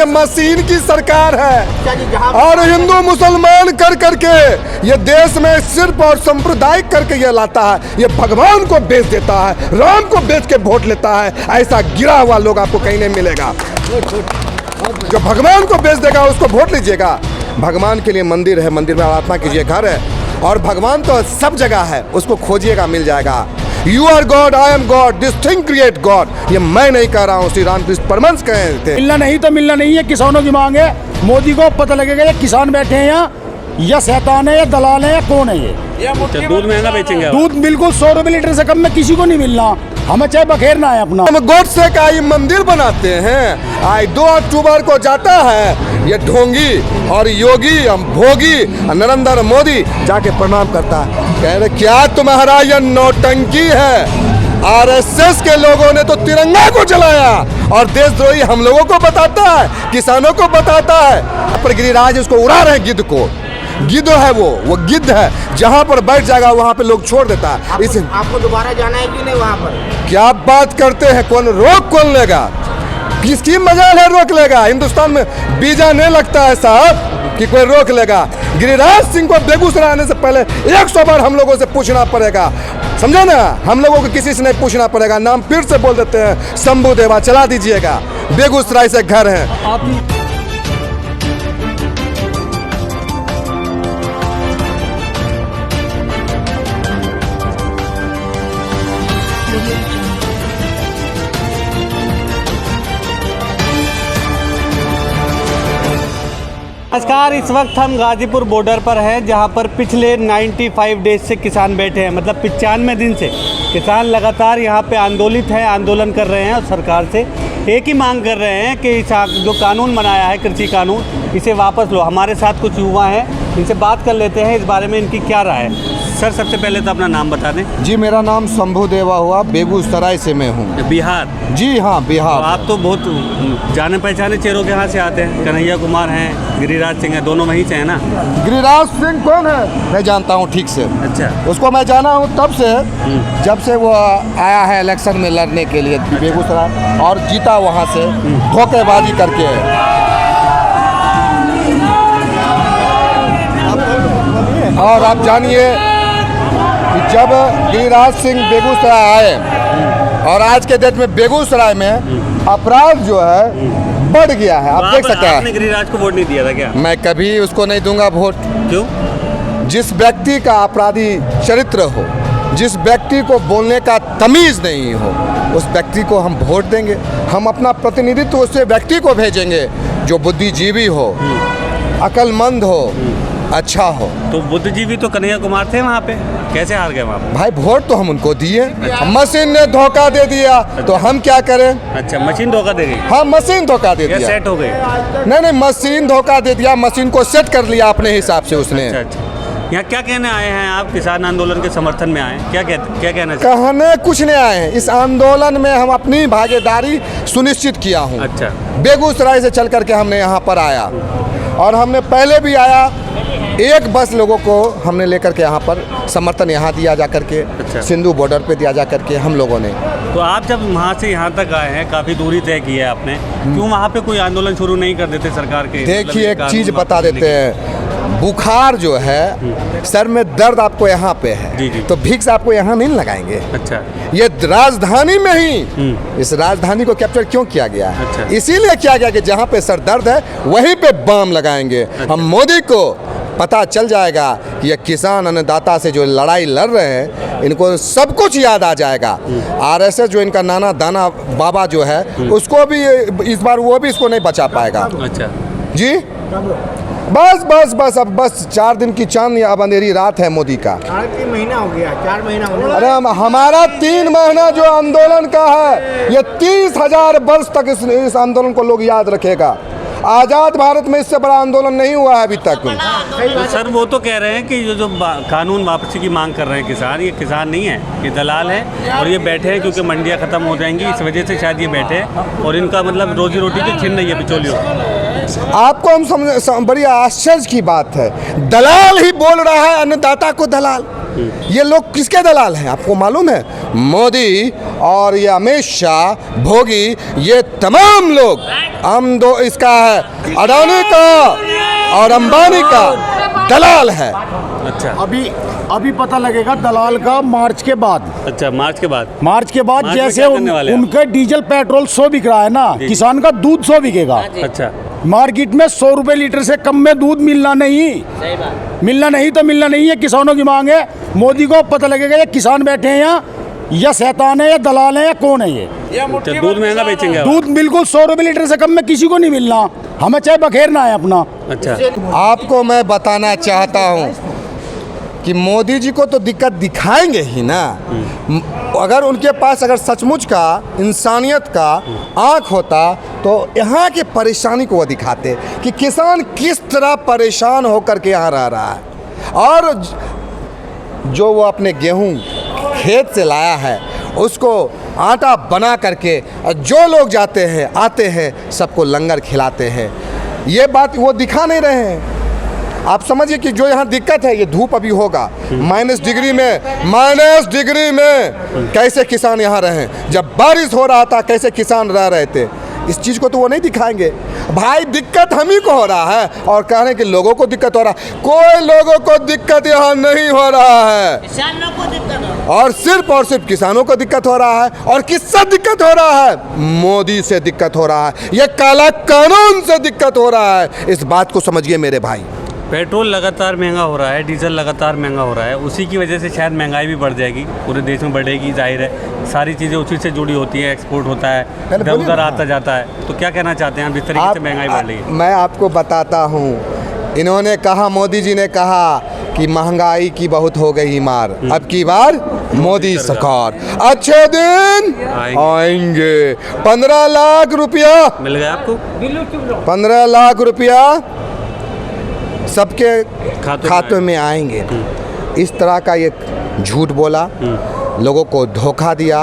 ये मशीन की सरकार है। और हिंदू मुसलमान कर करके ये देश में सिर्फ और सांप्रदायिक करके ये लाता है। ये भगवान को बेच देता है, राम को बेच के वोट लेता है। ऐसा गिरा हुआ लोग आपको कहीं नहीं मिलेगा। जो भगवान को बेच देगा उसको वोट लीजिएगा। भगवान के लिए मंदिर है, मंदिर में आराधना कीजिए, घर है। और भगवान तो सब जगह है, उसको खोजिएगा मिल जाएगा। You are God, I am God, this thing create God. ये मैं नहीं कह रहा हूँ, श्री रामकृष्ण परमहंस कहे थे। मिलना नहीं तो मिलना नहीं है, किसानों की मांग है। मोदी को पता लगेगा ये किसान बैठे हैं यहाँ, या शैतान है या दलाल है या कौन है ये। दूध महंगा बेचेंगे? दूध बिल्कुल 100 रुपये लीटर से कम में किसी को नहीं मिलना। हमें चाहे बखेरना है अपना। हम गोडसे का ये मंदिर बनाते हैं। आज 2 अक्टूबर को जाता है ये ढोंगी और योगी भोगी नरेंद्र मोदी जाके प्रणाम करता है। कह रहे क्या तुम्हारा ये नौटंकी है। आरएसएस के लोगों ने तो तिरंगा को जलाया और देशद्रोही हम लोगों को बताता है, किसानों को बताता है। पर गिरिराज उसको उड़ा रहे हैं, गिद्ध को। गिद्ध है वो गिद्ध है। जहाँ पर बैठ जाएगा वहाँ पे लोग छोड़ देता है। आपको दोबारा जाना है कि नहीं वहाँ पर? क्या बात करते हैं, कौन लेगा? किसकी मजाल है रोक लेगा? हिंदुस्तान में वीजा नहीं लगता है साहब कि कोई रोक लेगा। गिरिराज सिंह को बेगूसराय आने से पहले 100 बार हम लोगों से पूछना पड़ेगा, समझा ना? हम लोगों को किसी से नहीं पूछना पड़ेगा। नाम फिर से बोल देते हैं, शंभू देवा चला दीजिएगा। बेगूसराय से घर है। नमस्कार, इस वक्त हम गाजीपुर बॉर्डर पर हैं, जहां पर पिछले 95 डेज से किसान बैठे हैं। मतलब 95 दिन से किसान लगातार यहां पे आंदोलन कर रहे हैं और सरकार से एक ही मांग कर रहे हैं कि इस जो कानून बनाया है, कृषि कानून, इसे वापस लो। हमारे साथ कुछ युवा हैं, इनसे बात कर लेते हैं इस बारे में इनकी क्या राय है। सर, सबसे पहले तो अपना नाम बता दें। जी, मेरा नाम शंभू देवा हुआ, बेगूसराय से मैं हूँ। बिहार? जी हाँ, बिहार। तो आप तो बहुत जाने पहचाने चेहरों के यहाँ से आते हैं। कन्हैया कुमार हैं, गिरिराज सिंह हैं, दोनों वहीं से हैं ना? गिरिराज सिंह कौन है? मैं जानता हूँ ठीक से। अच्छा। उसको मैं जाना हूँ तब से जब से वो आया है इलेक्शन में लड़ने के लिए बेगूसराय, और जीता वहाँ से धोखेबाजी करके। और आप जानिए कि जब गिरिराज सिंह बेगूसराय आए और आज के डेट में बेगूसराय में अपराध जो है बढ़ गया है। आप देख सकते हैं। आपने गिरिराज को वोट नहीं दिया था क्या? मैं कभी उसको नहीं दूंगा वोट। क्यों? जिस व्यक्ति का अपराधी चरित्र हो, जिस व्यक्ति को बोलने का तमीज़ नहीं हो, उस व्यक्ति को हम वोट देंगे। हम अपना प्रतिनिधित्व उस व्यक्ति को भेजेंगे जो बुद्धिजीवी हो, अक्लमंद हो, अच्छा हो। तो बुद्धिजीवी तो कन्हैया कुमार थे वहाँ पे, कैसे हार गए वहाँ पे? भाई वोट तो हम उनको दिए। मशीन ने धोखा दे दिया तो हम क्या करें? अच्छा, मशीन धोखा दे गई? हाँ, मशीन धोखा दे दिया। सेट हो गई? नहीं, मशीन धोखा दे दिया। मशीन को सेट कर लिया अपने हिसाब से उसने। अच्छा। यहाँ क्या कहने आए हैं आप? किसान आंदोलन के समर्थन में आए, क्या कहना? कहने कुछ नहीं आए हैं। इस आंदोलन में हम अपनी भागीदारी सुनिश्चित किया हूँ। अच्छा। बेगूसराय से चल करके हमने यहाँ पर आया, और हमने पहले भी आया। एक बस लोगों को हमने लेकर के यहाँ पर समर्थन यहाँ दिया जा करके। अच्छा। सिंधु बॉर्डर पे दिया जा करके हम लोगों ने। तो आप जब वहाँ से यहाँ तक आए हैं, काफ़ी दूरी तय की है आपने, क्यों वहाँ पे कोई आंदोलन शुरू नहीं कर देते सरकार के? देखिए, एक चीज़ बता देते हैं। बुखार जो है, सर में दर्द आपको यहाँ पे है। जी। तो विक्स आपको यहाँ नहीं लगाएंगे। अच्छा। ये राजधानी में ही इस राजधानी को कैप्चर क्यों किया गया है? अच्छा। इसीलिए किया गया कि जहाँ पे सर दर्द है वहीं पे बम लगाएंगे। अच्छा। हम मोदी को पता चल जाएगा कि ये किसान अन्नदाता से जो लड़ाई लड़ रहे हैं, इनको सब कुछ याद आ जाएगा। आरएसएस जो इनका नाना दाना बाबा जो है, उसको भी इस बार वो भी इसको नहीं बचा पाएगा। अच्छा जी, बस अब 4 दिन की चांद या अंधेरी रात है मोदी का। 3 महीना हो गया, 4 महीना होने। अरे हमारा 3 महीना जो आंदोलन का है, ये 30,000 वर्ष तक इस आंदोलन को लोग याद रखेगा। आज़ाद भारत में इससे बड़ा आंदोलन नहीं हुआ है अभी तक। तो सर, वो तो कह रहे हैं कि जो कानून वापसी की मांग कर रहे हैं किसान, ये किसान नहीं है, ये दलाल है, और ये बैठे हैं क्योंकि मंडियाँ ख़त्म हो जाएंगी, इस वजह से शायद ये बैठे हैं, और इनका मतलब रोजी रोटी की छिन रही है बिचौलियों। आपको हम बड़ी आश्चर्य की बात है, दलाल ही बोल रहा है अन्नदाता को दलाल। ये लोग किसके दलाल हैं आपको मालूम है? मोदी और ये अमित शाह, भोगी, ये तमाम लोग हम दो इसका है अडानी का और अंबानी का दलाल है। अच्छा अभी पता लगेगा दलाल का मार्च के बाद। अच्छा, मार्च के बाद मार्च में जैसे क्या करने वाले हैं? उनके डीजल पेट्रोल 100 बिक रहा है ना, किसान का दूध 100 बिकेगा। अच्छा, मार्केट में 100 रुपए लीटर से कम में दूध मिलना नहीं तो मिलना नहीं है। किसानों की मांग है। मोदी को पता लगेगा ये किसान बैठे हैं यहाँ, या शैतान है या दलाल है या कौन है ये। अच्छा, दूध महंगा बेचेंगे अब? दूध बिल्कुल 100 रुपए लीटर से कम में किसी को नहीं मिलना। हमें चाहे बखेरना है अपना। अच्छा, आपको मैं बताना चाहता हूँ कि मोदी जी को तो दिक्कत दिखाएंगे ही ना। अगर उनके पास अगर सचमुच का इंसानियत का आँख होता तो यहाँ की परेशानी को वो दिखाते कि किसान किस तरह परेशान होकर के यहाँ रह रहा है, और जो वो अपने गेहूँ खेत से लाया है उसको आटा बना करके जो लोग जाते हैं आते हैं सबको लंगर खिलाते हैं। ये बात वो दिखा नहीं रहे हैं। आप समझिए कि जो यहाँ दिक्कत है, ये धूप अभी होगा माइनस डिग्री में कैसे किसान यहाँ रहे, जब बारिश हो रहा था कैसे किसान रह रहे थे, इस चीज़ को तो वो नहीं दिखाएंगे। भाई दिक्कत हम ही को हो रहा है और कह रहे हैं कि लोगों को दिक्कत हो रहा है। कोई लोगों को दिक्कत यहाँ नहीं हो रहा है, किसानों को दिक्कत और सिर्फ किसानों को दिक्कत हो रहा है। और किससे दिक्कत हो रहा है? मोदी से दिक्कत हो रहा है, ये काला कानून से दिक्कत हो रहा है। इस बात को समझिए मेरे भाई। पेट्रोल लगातार महंगा हो रहा है, डीजल लगातार महंगा हो रहा है, उसी की वजह से शायद महंगाई भी बढ़ जाएगी, पूरे देश में बढ़ेगी, जाहिर है। सारी चीज़ें उसी से जुड़ी होती हैं, एक्सपोर्ट होता है, इधर उधर आता जाता है। तो क्या कहना चाहते हैं आप जिस तरीके से महंगाई बढ़ रही है? मैं आपको बताता हूँ, इन्होंने कहा, मोदी जी ने कहा कि महंगाई की बहुत हो गई मार, अब की बार मोदी सरकार, अच्छे दिन आएंगे। 15 लाख रुपया मिल गया आपको? 15 लाख रुपया सबके खातों में आएंगे। इस तरह का ये झूठ बोला, लोगों को धोखा दिया।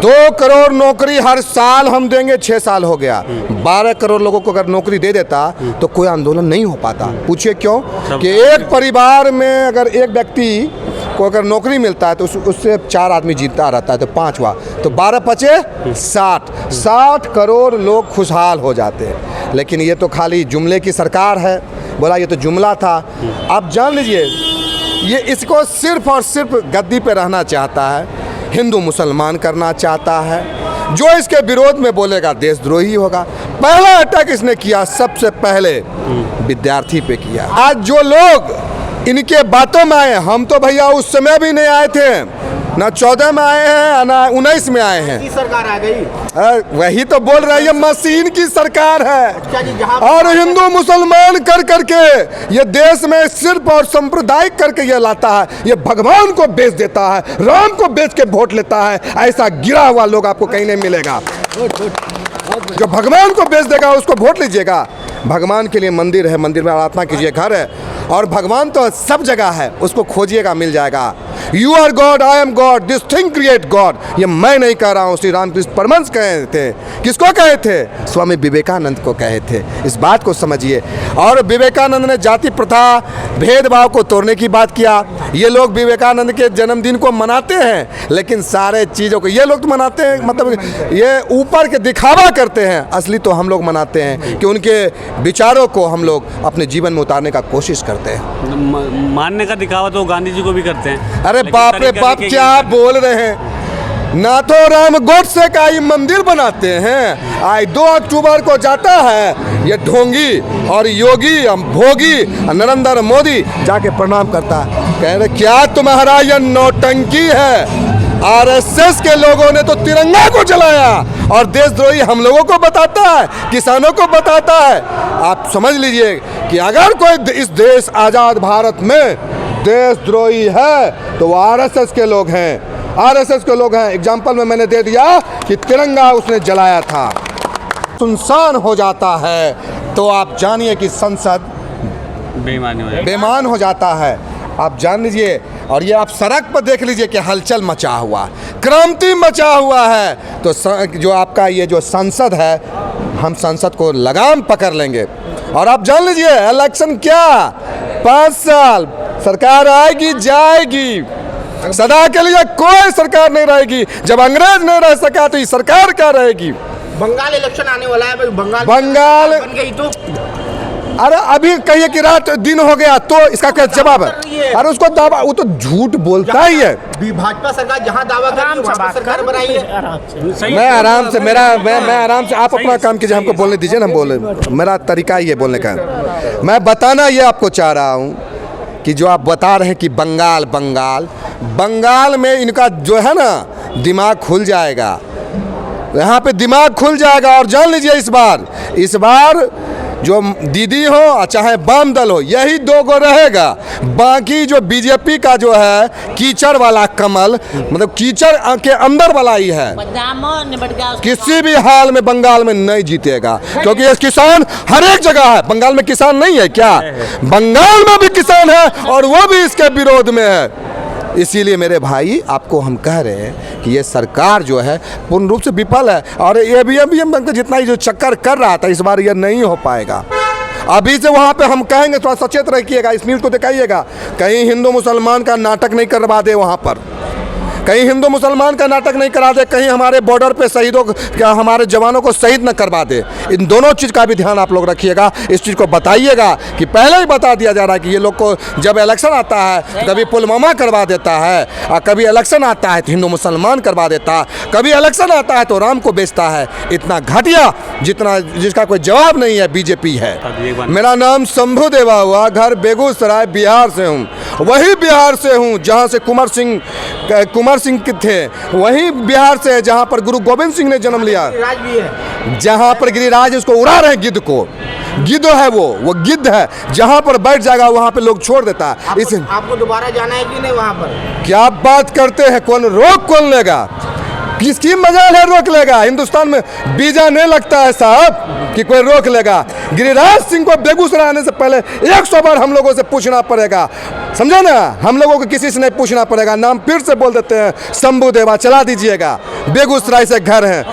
2 करोड़ नौकरी हर साल हम देंगे, 6 साल हो गया। 12 करोड़ लोगों को अगर नौकरी दे देता तो कोई आंदोलन नहीं हो पाता। पूछिए क्यों? कि एक परिवार में अगर एक व्यक्ति को अगर नौकरी मिलता है तो उससे 4 आदमी जीता रहता है, तो 5 तो 12 पचे 60 करोड़ लोग खुशहाल हो जाते हैं। लेकिन ये तो खाली जुमले की सरकार है। बोला ये तो जुमला था। आप जान लीजिए, ये इसको सिर्फ और सिर्फ गद्दी पे रहना चाहता है, हिंदू मुसलमान करना चाहता है। जो इसके विरोध में बोलेगा देशद्रोही होगा। पहला अटैक इसने किया सबसे पहले विद्यार्थी पे किया। आज जो लोग इनके बातों में आए, हम तो भैया उस समय भी नहीं आए थे, ना 14 में आए हैं ना 19 में आए हैं। सरकार आ गई, वही तो बोल रहे हैं, ये मशीन की सरकार है। अच्छा जी, जहाँ और हिंदू मुसलमान कर करके ये देश में सिर्फ और सांप्रदायिक करके ये लाता है। ये भगवान को बेच देता है, राम को बेच के वोट लेता है। ऐसा गिरा हुआ लोग आपको कहीं नहीं मिलेगा। जो भगवान को बेच देगा उसको वोट लीजिएगा। भगवान के लिए मंदिर है, मंदिर में आराधना कीजिए, घर है, और भगवान तो सब जगह है, उसको खोजिएगा मिल जाएगा। You are God, I am God, this thing create God. ये मैं नहीं कह रहा हूँ, श्री रामकृष्ण परमहंस कहे थे। किसको कहे थे? स्वामी विवेकानंद को कहे थे। इस बात को समझिए। और विवेकानंद ने जाति प्रथा भेदभाव को तोड़ने की बात किया। ये लोग विवेकानंद के जन्मदिन को मनाते हैं, लेकिन सारे चीज़ों को ये लोग तो मनाते हैं, मतलब ये ऊपर के दिखावा करते हैं। असली तो हम लोग मनाते हैं कि उनके विचारों को हम लोग अपने जीवन में उतारने का कोशिश करते हैं। मानने का दिखावा तो गांधी जी को भी करते हैं। अरे बाप रे बाप, क्या आप बोल रहे हैं? नाथोराम गोडसे का ही मंदिर बनाते हैं। आज 2 अक्टूबर को जाता है ये ढोंगी और योगी भोगी नरेंद्र मोदी जाके प्रणाम करता है। कह रहे क्या तुम्हारा ये नौटंकी है? आरएसएस के लोगों ने तो तिरंगा को जलाया और देशद्रोही हम लोगों को बताता है, किसानों को बताता है। आप समझ लीजिए कि अगर कोई इस देश आज़ाद भारत में देशद्रोही है तो वो आरएसएस के लोग हैं। आरएसएस के लोग हैं। एग्जाम्पल में मैंने दे दिया कि तिरंगा उसने जलाया था। सुनसान हो जाता है तो आप जानिए कि संसद बेईमान हो जाता है। आप जान लीजिए। और ये आप सड़क पर देख लीजिए कि हलचल मचा हुआ, क्रांति मचा हुआ है। तो जो आपका ये जो संसद है, हम संसद को लगाम पकड़ लेंगे। और आप जान लीजिए इलेक्शन क्या, 5 साल सरकार आएगी जाएगी, सदा के लिए कोई सरकार नहीं रहेगी। जब अंग्रेज नहीं रह सका तो ये सरकार क्या रहेगी? बंगाल इलेक्शन आने वाला है भाई, बंगाल बन गई तो अरे अभी कहिए कि रात दिन हो गया तो इसका क्या जवाब है? अरे उसको दावा, वो तो झूठ बोलता ही है। भाजपा सरकार जहां दावा कर रही है वहां पर सरकार बनाई है। मैं आराम से मैं आराम से, आप अपना काम कीजिए, हमको बोलने दीजिए ना, हम बोले, मेरा तरीका ही है बोलने का। मैं बताना ये आपको चाह रहा हूँ कि जो आप बता रहे हैं कि बंगाल में इनका जो है ना दिमाग खुल जाएगा, यहाँ पे दिमाग खुल जाएगा। और जान लीजिए इस बार जो दीदी हो चाहे वाम दल हो, यही दो गो रहेगा। बाकी जो बीजेपी का जो है कीचड़ वाला कमल, मतलब कीचड़ के अंदर वाला ही है, किसी भी हाल में बंगाल में नहीं जीतेगा। क्योंकि ये किसान हर एक जगह है। बंगाल में किसान नहीं है क्या? बंगाल में भी किसान है और वो भी इसके विरोध में है। इसीलिए मेरे भाई आपको हम कह रहे हैं कि ये सरकार जो है पूर्ण रूप से विफल है। और ईवीएम का जितना ही जो चक्कर कर रहा था, इस बार ये नहीं हो पाएगा। अभी से वहाँ पे हम कहेंगे, थोड़ा सचेत रखिएगा, इस न्यूज़ को दिखाइएगा, कहीं हिंदू मुसलमान का नाटक नहीं करवा दे वहाँ पर, कहीं हिंदू मुसलमान का नाटक नहीं करा दे, कहीं हमारे बॉर्डर पे शहीदों का, हमारे जवानों को शहीद न करवा दे। इन दोनों चीज़ का भी ध्यान आप लोग रखिएगा। इस चीज़ को बताइएगा कि पहले ही बता दिया जा रहा है कि ये लोग को जब इलेक्शन आता है कभी पुलवामा करवा देता है, और कभी इलेक्शन आता है तो हिंदू मुसलमान करवा देता है, कभी इलेक्शन आता है तो राम को बेचता है। इतना घटिया जिसका कोई जवाब नहीं है बीजेपी है। मेरा नाम शंभू देवा हुआ, घर बेगूसराय, बिहार से हूँ। वही बिहार से हूँ जहाँ से कुंवर सिंह थे, वही बिहार से है जहाँ पर गुरु गोविंद सिंह ने जन्म लिया, राज भी है जहाँ पर गिरिराज उसको उड़ा रहे हैं, गिद्ध को, गिद्ध है वो गिद्ध है, जहाँ पर बैठ जाएगा वहाँ पे लोग छोड़ देता है। इस आपको दोबारा जाना है कि नहीं वहाँ पर? क्या बात करते हैं, कौन लेगा? किसकी मजाल है रोक लेगा? हिंदुस्तान में वीजा नहीं लगता है साहब कि कोई रोक लेगा। गिरिराज सिंह को बेगूसराय आने से पहले 100 बार हम लोगों से पूछना पड़ेगा, समझे ना? हम लोगों को किसी से नहीं पूछना पड़ेगा। नाम फिर से बोल देते हैं, शंभू देवा, चला दीजिएगा। बेगूसराय से घर है,